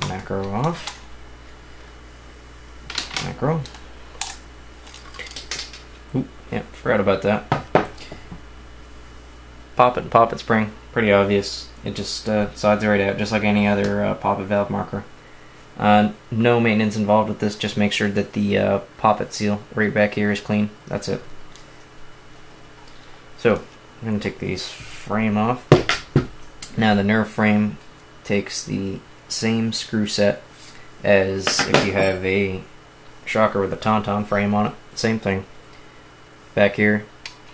macro off. Macro. Oop, yeah, forgot about that. Poppet and poppet spring, pretty obvious. It just slides right out, just like any other poppet valve marker. No maintenance involved with this, just make sure that the poppet seal right back here is clean. That's it. So, I'm going to take these frame off. Now the nerve frame takes the same screw set as if you have a shocker with a tauntaun frame on it. Same thing. Back here,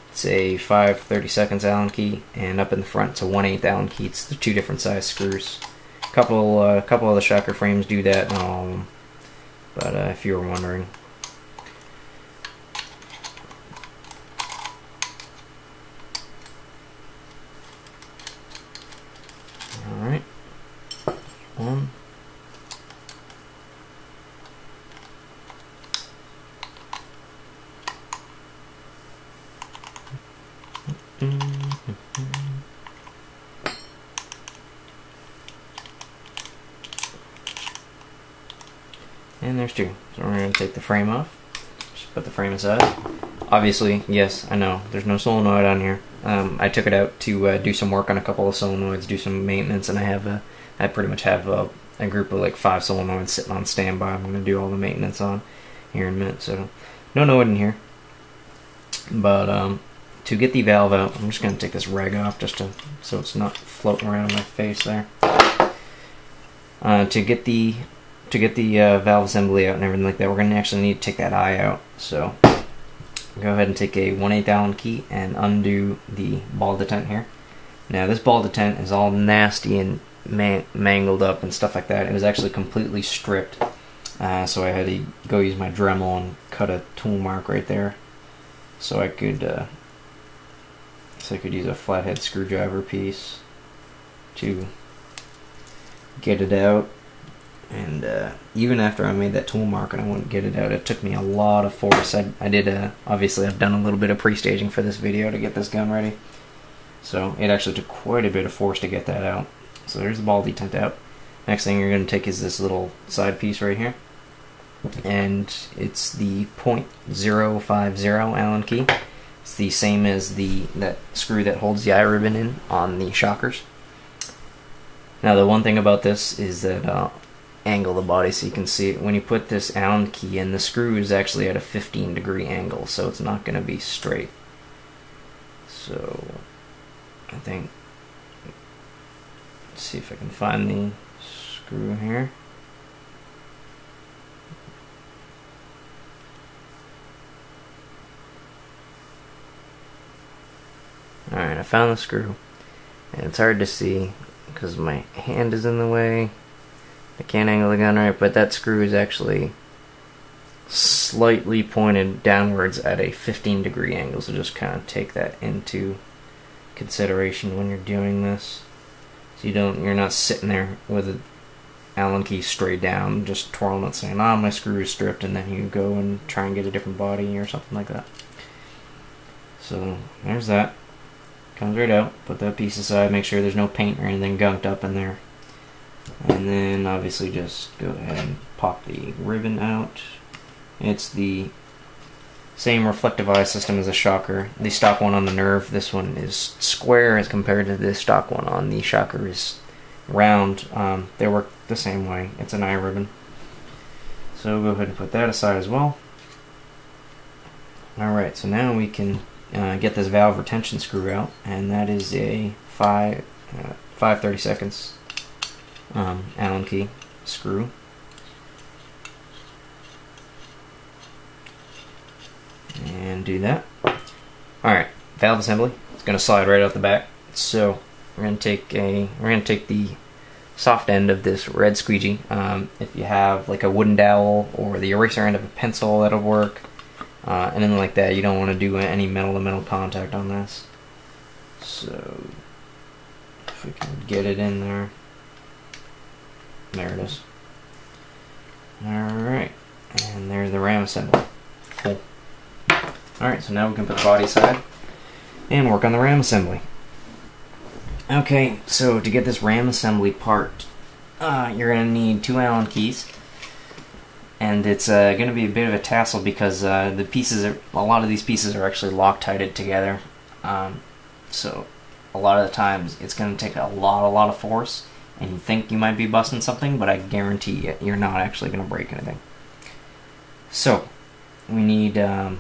it's a 5/32 Allen key, and up in the front, it's a 1/8 Allen key. It's the two different size screws. Couple of the shocker frames do that, not all of them. But if you were wondering. Alright. One. And there's two. So we're going to take the frame off. Just put the frame aside. Obviously, yes, I know, there's no solenoid on here. I took it out to do some work on a couple of solenoids, do some maintenance, and I pretty much have a group of like 5 solenoids sitting on standby. I'm going to do all the maintenance on here in a minute. So no noid in here. But to get the valve out, I'm just going to take this rag off just so it's not floating around my face there. To get the valve assembly out and everything like that, we're going to actually need to take that eye out. So go ahead and take a 1/8 Allen key and undo the ball detent here. Now this ball detent is all nasty and mangled up and stuff like that. It was actually completely stripped, so I had to go use my Dremel and cut a tool mark right there, so I could use a flathead screwdriver piece to get it out. And even after I made that tool mark and I wouldn't get it out, it took me a lot of force. I did obviously I've done a little bit of pre-staging for this video to get this gun ready, so it actually took quite a bit of force to get that out. So there's the ball detent out. Next thing you're going to take is this little side piece right here, and it's the .050 Allen key. It's the same as that screw that holds the eye ribbon in on the shockers. Now the one thing about this is that angle the body so you can see it. When you put this Allen key in, the screw is actually at a 15-degree angle, so it's not going to be straight. So I think, let's see if I can find the screw here. Alright, I found the screw, and it's hard to see because my hand is in the way. I can't angle the gun right, but that screw is actually slightly pointed downwards at a 15-degree angle, so just kind of take that into consideration when you're doing this. So you're not sitting there with an Allen key straight down, just twirling it saying, my screw is stripped, and then you go and try and get a different body or something like that. So there's that. Comes right out. Put that piece aside, make sure there's no paint or anything gunked up in there. And then obviously just go ahead and pop the ribbon out. It's the same reflective eye system as a shocker. The stock one on the nerve, this one is square as compared to the stock one on the shocker is round. They work the same way. It's an eye ribbon. So go ahead and put that aside as well. Alright, so now we can get this valve retention screw out, and that is a 5/32 Allen key screw. And do that. Alright, valve assembly. It's going to slide right out the back. So we're going to take the soft end of this red squeegee. If you have like a wooden dowel or the eraser end of a pencil, that'll work. Anything like that, you don't want to do any metal-to-metal contact on this. So if we can get it in there. There it is. Alright, and there's the ram assembly. Cool. Alright, so now we can put the body aside and work on the ram assembly. Okay, so to get this ram assembly part you're going to need 2 Allen keys. And it's going to be a bit of a tassel because the pieces a lot of these pieces are actually Loctited together. So a lot of the times it's going to take a lot of force, and you think you might be busting something, but I guarantee you're not actually going to break anything. So we need Allen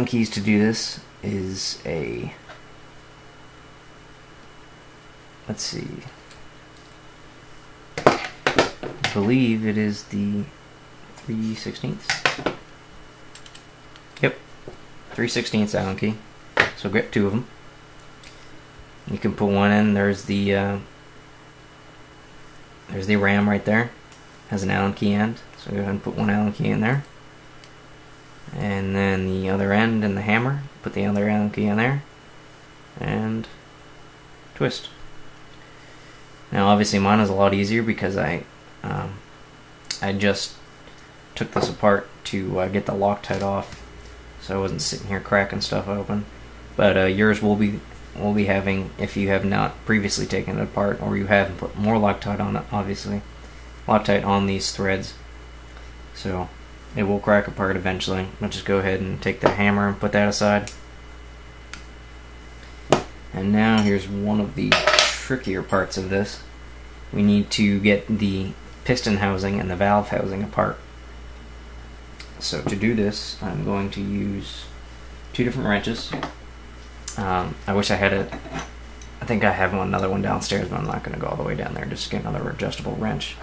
keys to do this. Is a, let's see, I believe it is the 3/16. Yep, 3/16 Allen key. So get 2 of them. You can put one in. There's the ram right there. Has an Allen key end. So go ahead and put 1 Allen key in there. And then the other end and the hammer. Put the other Allen key in there. And twist. Now obviously mine is a lot easier because I just took this apart to get the Loctite off, so I wasn't sitting here cracking stuff open. But yours will be having, if you have not previously taken it apart, or you haven't put more Loctite on it, obviously, Loctite on these threads, so it will crack apart eventually. I'll just go ahead and take the hammer and put that aside. And now here's one of the trickier parts of this. We need to get the piston housing and the valve housing apart. So to do this, I'm going to use 2 different wrenches. I wish I had I think I have another one downstairs, but I'm not going to go all the way down there. Just get another adjustable wrench.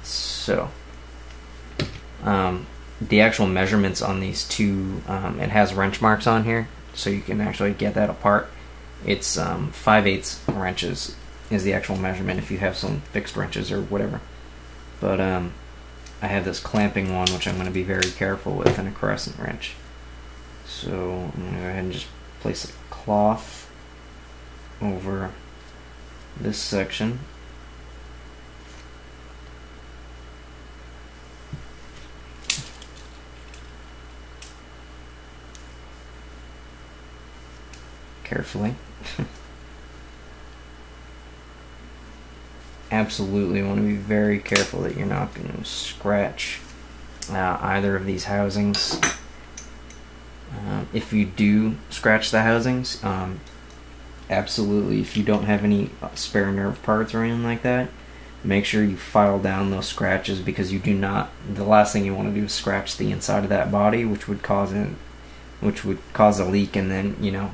So the actual measurements on these 2, it has wrench marks on here, so you can actually get that apart. It's 5/8 wrenches is the actual measurement if you have some fixed wrenches or whatever. But I have this clamping one, which I'm going to be very careful with, and a crescent wrench. So I'm going to go ahead and just place a cloth over this section. Carefully. Absolutely want to be very careful that you're not going to scratch either of these housings. If you do scratch the housings, absolutely, if you don't have any spare nerve parts or anything like that, make sure you file down those scratches, because you do not, the last thing you want to do is scratch the inside of that body, which would cause a leak, and then, you know,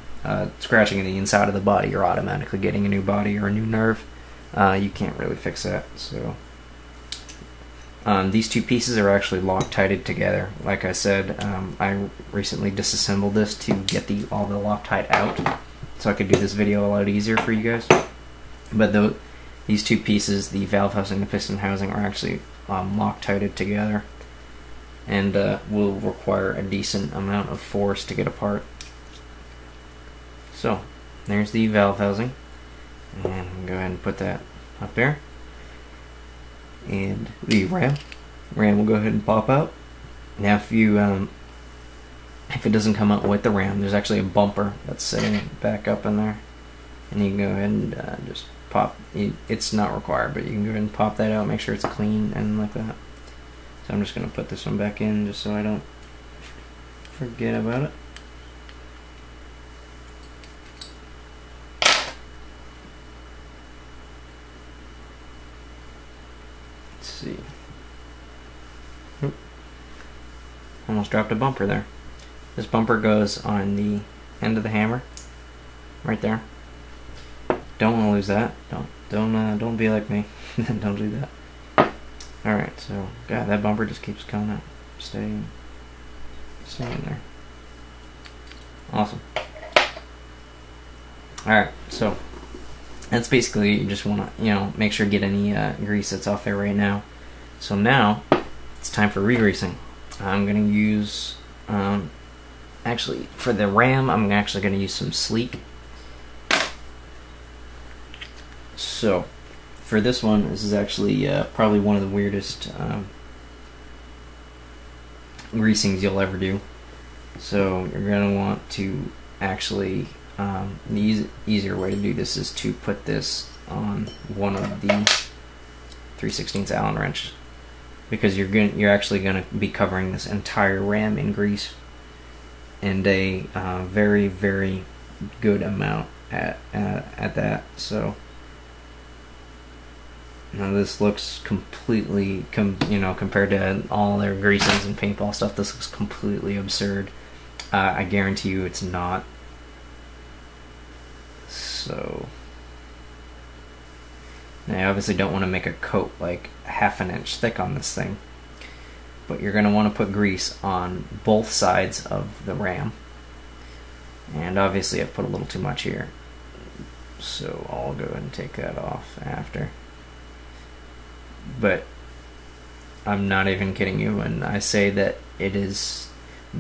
scratching the inside of the body, you're automatically getting a new body or a new nerve. You can't really fix that. So these 2 pieces are actually Loctited together. Like I said, I recently disassembled this to get all the Loctite out, so I could do this video a lot easier for you guys. But these 2 pieces, the valve housing and the piston housing, are actually Loctited together, and will require a decent amount of force to get apart. So there's the valve housing, and go ahead and put that up there. And the ram will go ahead and pop out. Now if it doesn't come out with the ram, there's actually a bumper that's sitting back up in there, and you can go ahead and just pop. It's not required, but you can go ahead and pop that out, make sure it's clean and like that. So I'm just going to put this one back in just so I don't forget about it. See. Oop. Almost dropped a bumper there. This bumper goes on the end of the hammer, right there. Don't want to lose that. Don't be like me. Don't do that. All right. So, God, that bumper just keeps coming out. Staying there. Awesome. All right. So that's basically, you just want to, you know, make sure to get any grease that's off there right now. So now it's time for re-greasing. I'm going to use, actually for the ram, I'm actually going to use some sleek. So for this one, this is actually probably one of the weirdest greasings you'll ever do. So you're going to want to actually, the easier way to do this is to put this on one of the 3/16 Allen wrench, because you're actually going to be covering this entire ram in grease, and a very, very good amount at that. So now this looks completely, compared to all their greases and paintball stuff, this looks completely absurd. I guarantee you it's not. So now you obviously don't want to make a coat like half an inch thick on this thing, but you're going to want to put grease on both sides of the ram. And obviously I've put a little too much here, so I'll go ahead and take that off after. But I'm not even kidding you when I say that it is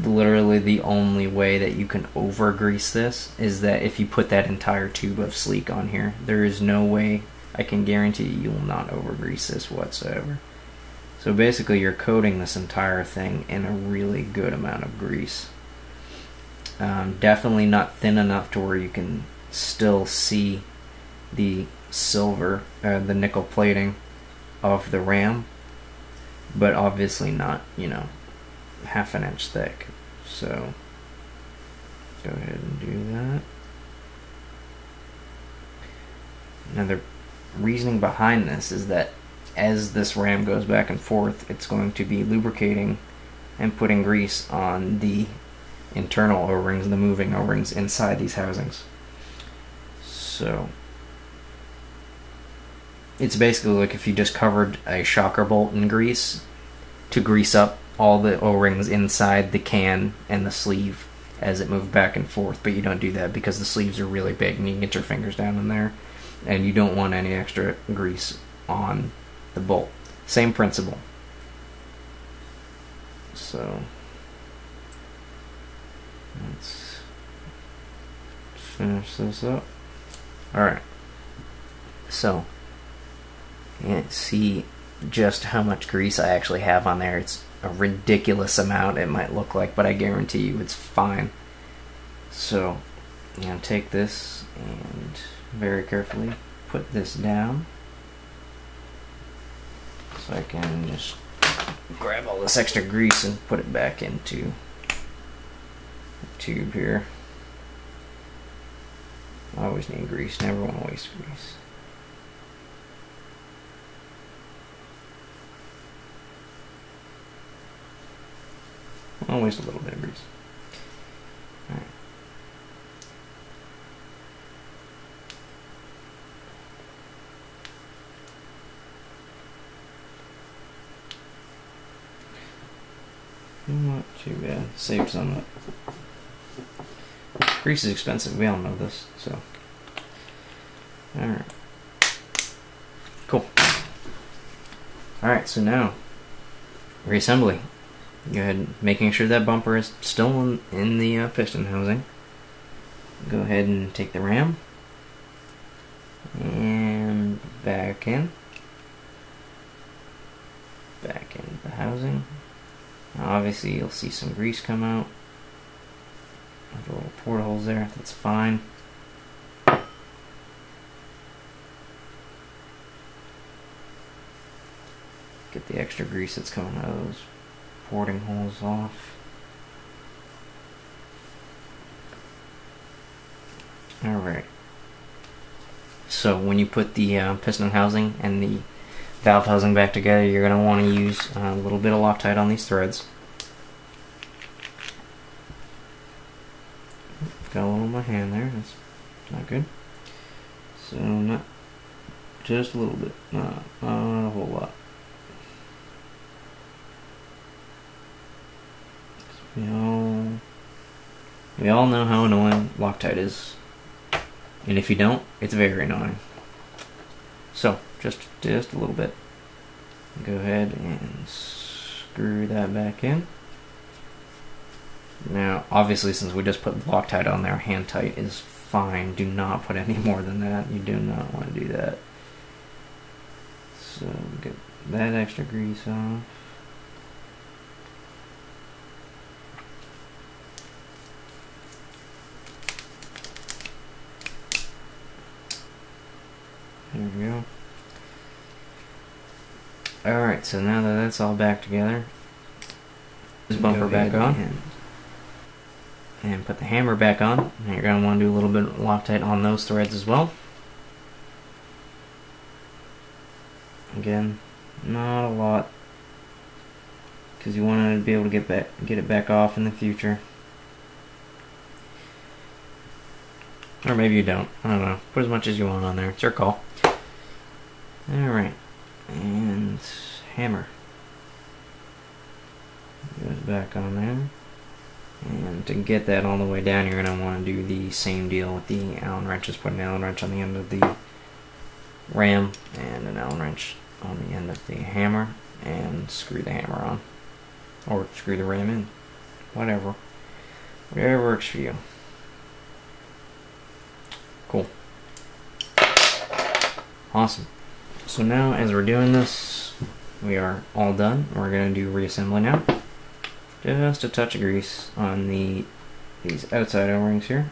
literally the only way that you can over grease this is that if you put that entire tube of sleek on here. There is no way, I can guarantee you will not over grease this whatsoever. So basically you're coating this entire thing in a really good amount of grease. Definitely not thin enough to where you can still see the silver, the nickel plating of the ram, but obviously not, half an inch thick. So go ahead and do that. Now the reasoning behind this is that as this ram goes back and forth, it's going to be lubricating and putting grease on the internal O-rings, the moving O-rings inside these housings. So it's basically like if you just covered a shocker bolt in grease to grease up all the O-rings inside the can and the sleeve as it moved back and forth, but you don't do that because the sleeves are really big and you can get your fingers down in there, and you don't want any extra grease on the bolt. Same principle. So let's finish this up. Alright, so you can't see just how much grease I actually have on there. It's a ridiculous amount, it might look like, but I guarantee you it's fine. So I'm going to take this and very carefully put this down so I can just grab all this extra grease and put it back into the tube here. I always need grease, never want to waste grease. I'll waste a little bit of grease. Alright. Not too bad. Save some. Grease is expensive, we all know this, so. Alright. Cool. Alright, so now, reassembly. Go ahead, making sure that bumper is still in the piston housing. Go ahead and take the ram and back in the housing. Now obviously you'll see some grease come out with the little portholes there. That's fine. Get the extra grease that's coming out of those porting holes off. Alright. So when you put the piston housing and the valve housing back together, you're going to want to use a little bit of Loctite on these threads. Got a little on my hand there, that's not good. So not just a little bit, not a whole lot. We all know how annoying Loctite is, and if you don't, it's very annoying. So just a little bit. Go ahead and screw that back in. Now, obviously, since we just put Loctite on there, hand tight is fine. Do not put any more than that. You do not want to do that. So get that extra grease off. There we go. Alright, so now that that's all back together, this bumper back on. And put the hammer back on. And you're going to want to do a little bit of Loctite on those threads as well. Again, not a lot, because you want to be able to get it back off in the future. Or maybe you don't. I don't know. Put as much as you want on there. It's your call. Alright. And hammer. Goes back on there. And to get that all the way down, you're going to want to do the same deal with the Allen wrenches. Put an Allen wrench on the end of the ram and an Allen wrench on the end of the hammer, and screw the hammer on. Or screw the ram in. Whatever. Whatever works for you. Cool. Awesome. So now, as we're doing this, we are all done. We're going to do reassembly now. Just a touch of grease on these outside O-rings here.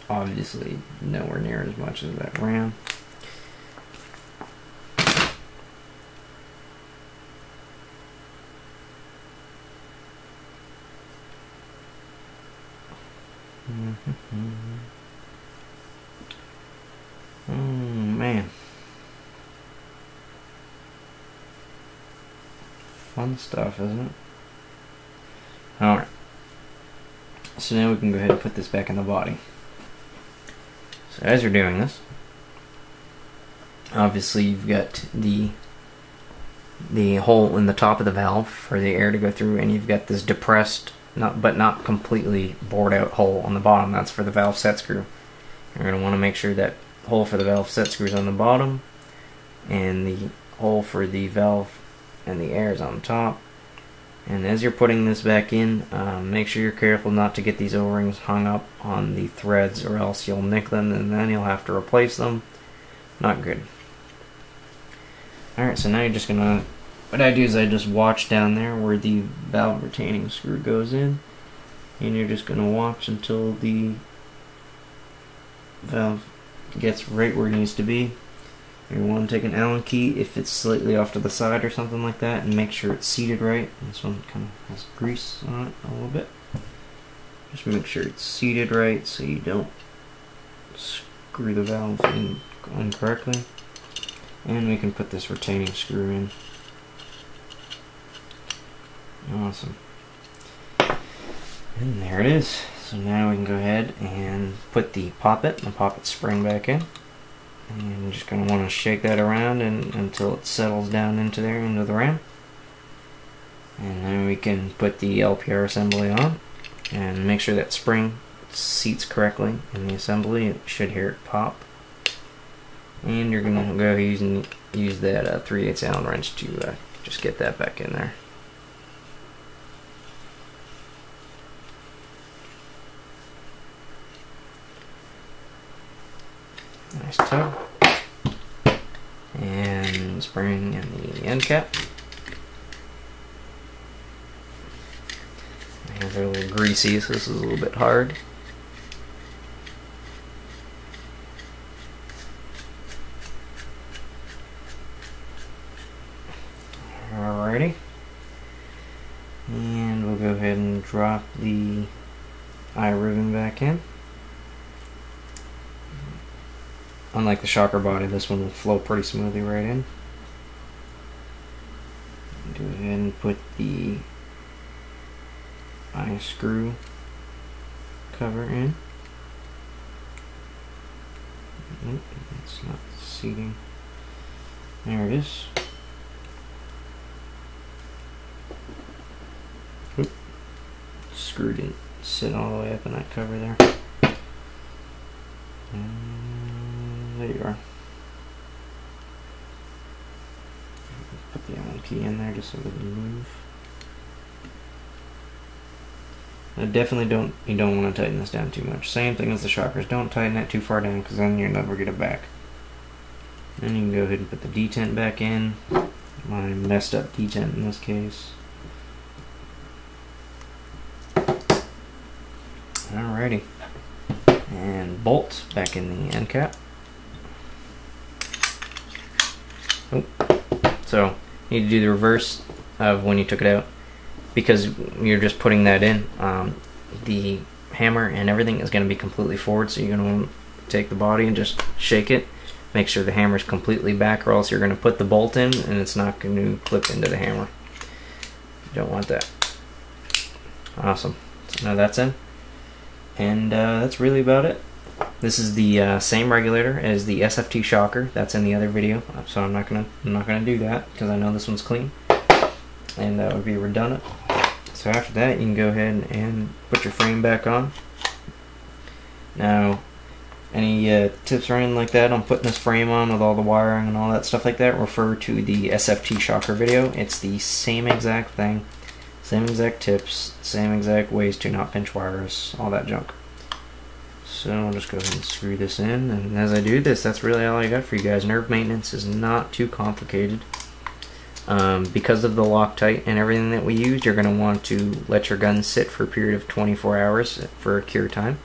Obviously, nowhere near as much as that ram. Oh man, fun stuff, isn't it? Alright, so now we can go ahead and put this back in the body. So as you're doing this, obviously you've got the hole in the top of the valve for the air to go through, and you've got this depressed, but not completely bored out hole on the bottom. That's for the valve set screw. You're going to want to make sure that hole for the valve set screw is on the bottom, and the hole for the valve and the air is on top. And as you're putting this back in, make sure you're careful not to get these O-rings hung up on the threads, or else you'll nick them and then you'll have to replace them. Not good. Alright, so now you're just gonna, what I do is I just watch down there where the valve retaining screw goes in, and you're just gonna watch until the valve gets right where it needs to be. You want to take an Allen key if it's slightly off to the side or something like that, and make sure it's seated right. This one kind of has grease on it a little bit. Just make sure it's seated right so you don't screw the valve in incorrectly. And we can put this retaining screw in. Awesome. And there it is. So now we can go ahead and put the poppet spring back in. And you're just going to want to shake that around until it settles down into there, into the ram. And then we can put the LPR assembly on and make sure that spring seats correctly in the assembly. You should hear it pop. And you're going to go use that 3/8 Allen wrench to just get that back in there. Nice tug. And spring in the end cap. And they're a little greasy, so this is a little bit hard. Alrighty. And we'll go ahead and drop the eye ribbon back in. Unlike the shocker body, this one will flow pretty smoothly right in. Go ahead and put the eye screw cover in. It's not seating. There it is. Oop. Screw didn't sit all the way up in that cover there. There you are. Put the Allen key in there just so it doesn't move. Definitely you don't want to tighten this down too much. Same thing as the shockers. Don't tighten it too far down, because then you'll never get it back. Then you can go ahead and put the detent back in. My messed up detent in this case. Alrighty. And bolt back in the end cap. Oh. So you need to do the reverse of when you took it out, because you're just putting that in. The hammer and everything is going to be completely forward, so you're going to want to take the body and just shake it. Make sure the hammer is completely back, or else you're going to put the bolt in and it's not going to clip into the hammer. You don't want that. Awesome. So now that's in, and that's really about it. This is the same regulator as the SFT shocker that's in the other video, so I'm not gonna do that because I know this one's clean, and that would be redundant. So after that, you can go ahead and put your frame back on. Now, any tips or anything like that on putting this frame on with all the wiring and all that stuff like that, refer to the SFT shocker video. It's the same exact thing, same exact tips, same exact ways to not pinch wires, all that junk. So I'll just go ahead and screw this in, and as I do this, that's really all I got for you guys. Nerve maintenance is not too complicated. Because of the Loctite and everything that we used, you're going to want to let your gun sit for a period of 24 hours for a cure time.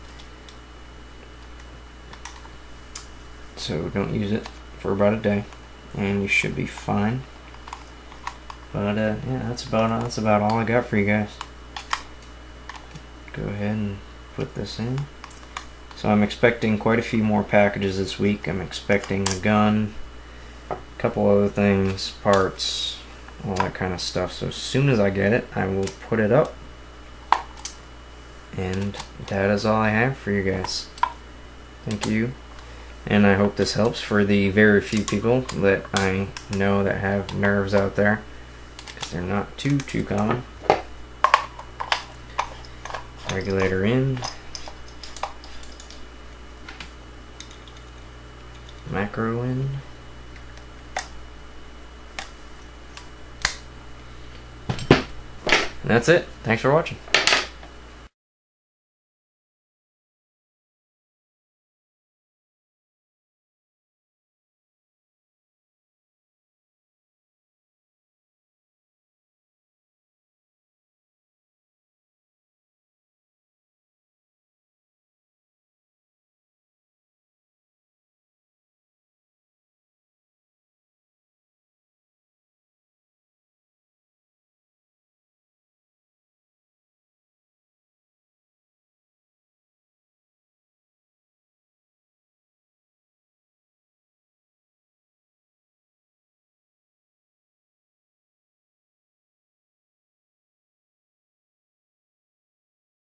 So don't use it for about a day, and you should be fine. But yeah, that's about all I got for you guys. Go ahead and put this in. So I'm expecting quite a few more packages this week. I'm expecting a gun, a couple other things, parts, all that kind of stuff. So as soon as I get it, I will put it up. And that is all I have for you guys. Thank you. And I hope this helps for the very few people that I know that have nerves out there, because they're not too common. Regulator in. Macro in. And that's it. Thanks for watching.